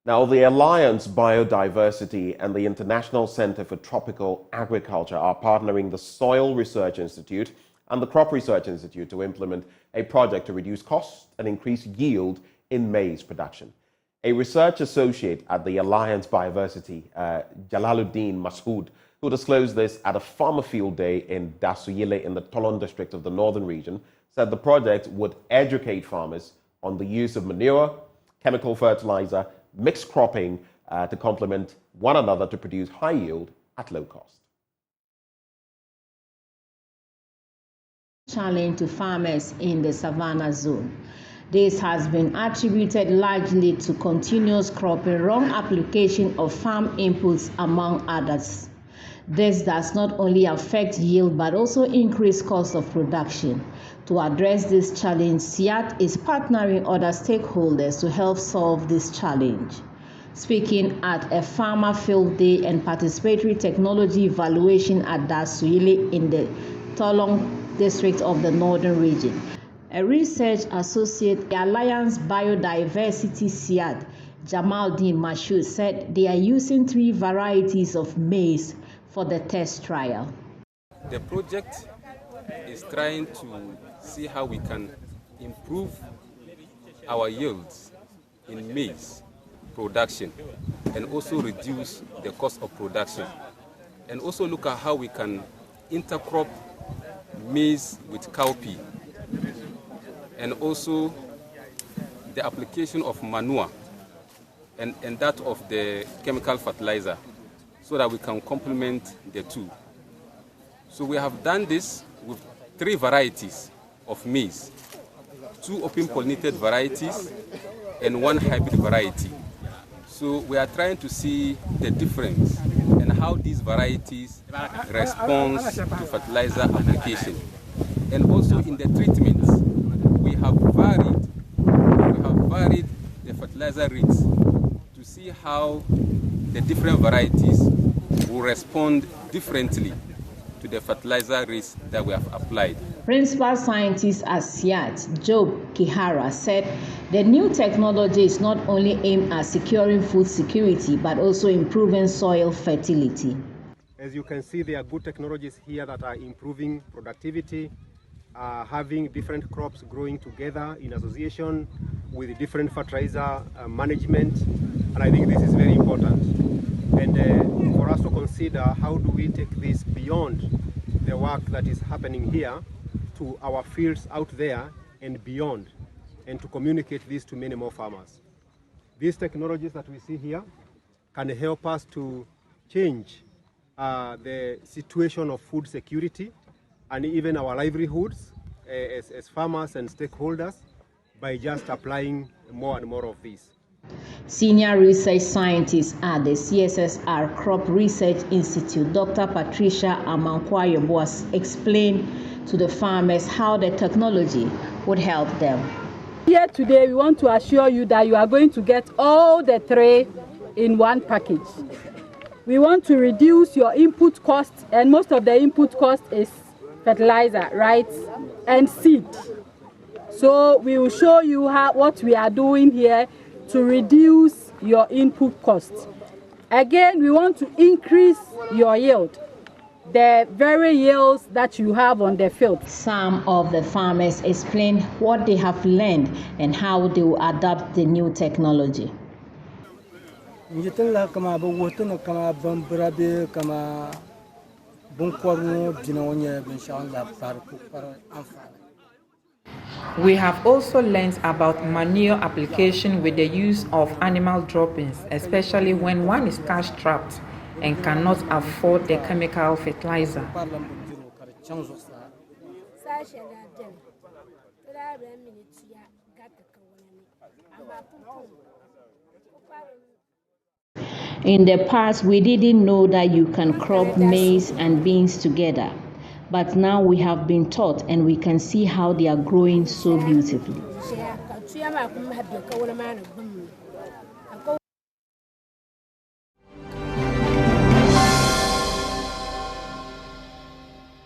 Now, the Alliance Biodiversity and the International Center for Tropical Agriculture are partnering the Soil Research Institute and the Crop Research Institute to implement a project to reduce costs and increase yield in maize production. A research associate at the Alliance Biodiversity, Jalaluddin Masood, who disclosed this at a farmer field day in Dasuyile in the Tolon district of the northern region, said the project would educate farmers on the use of manure, chemical fertilizer, mixed cropping to complement one another to produce high yield at low cost. Challenge to farmers in the Savannah zone. This has been attributed largely to continuous cropping, wrong application of farm inputs, among others. This does not only affect yield but also increase cost of production. To address this challenge, CIAT is partnering other stakeholders to help solve this challenge. Speaking at a farmer field day and participatory technology evaluation at Dasuyile in the Tolong district of the northern region, a research associate, the Alliance Biodiversity CIAT, Jalaluddin Masood, said they are using 3 varieties of maize for the test trial. The project is trying to see how we can improve our yields in maize production and also reduce the cost of production, and also look at how we can intercrop maize with cowpea, and also the application of manure and that of the chemical fertilizer, so that we can complement the two. So we have done this with 3 varieties of maize, 2 open pollinated varieties and 1 hybrid variety. So we are trying to see the difference and how these varieties respond to fertilizer application. And also in the treatments, we have varied the fertilizer rates to see how the different varieties will respond differently to the fertilizer rates that we have applied. Principal scientist at CIAT, Job Kihara, said the new technology is not only aimed at securing food security but also improving soil fertility. As you can see, there are good technologies here that are improving productivity, having different crops growing together in association with different fertilizer management, and I think this is very important. And for us to consider how do we take this beyond the work that is happening here to our fields out there and beyond, and to communicate this to many more farmers. These technologies that we see here can help us to change the situation of food security and even our livelihoods as farmers and stakeholders by just applying more and more of these. Senior research scientist at the CSIR Crop Research Institute, Dr. Patricia Amankwayoboas, explained to the farmers how the technology would help them. Here today, we want to assure you that you are going to get all the 3 in one package. We want to reduce your input cost, and most of the input cost is fertilizer, right, and seed. So we will show you what we are doing here to reduce your input costs. Again, we want to increase your yield, the very yields that you have on the field. Some of the farmers explain what they have learned and how they will adapt the new technology. We have also learned about manure application with the use of animal droppings, especially when one is cash-strapped and cannot afford the chemical fertilizer. In the past, we didn't know that you can crop maize and beans together. But now we have been taught and we can see how they are growing so beautifully.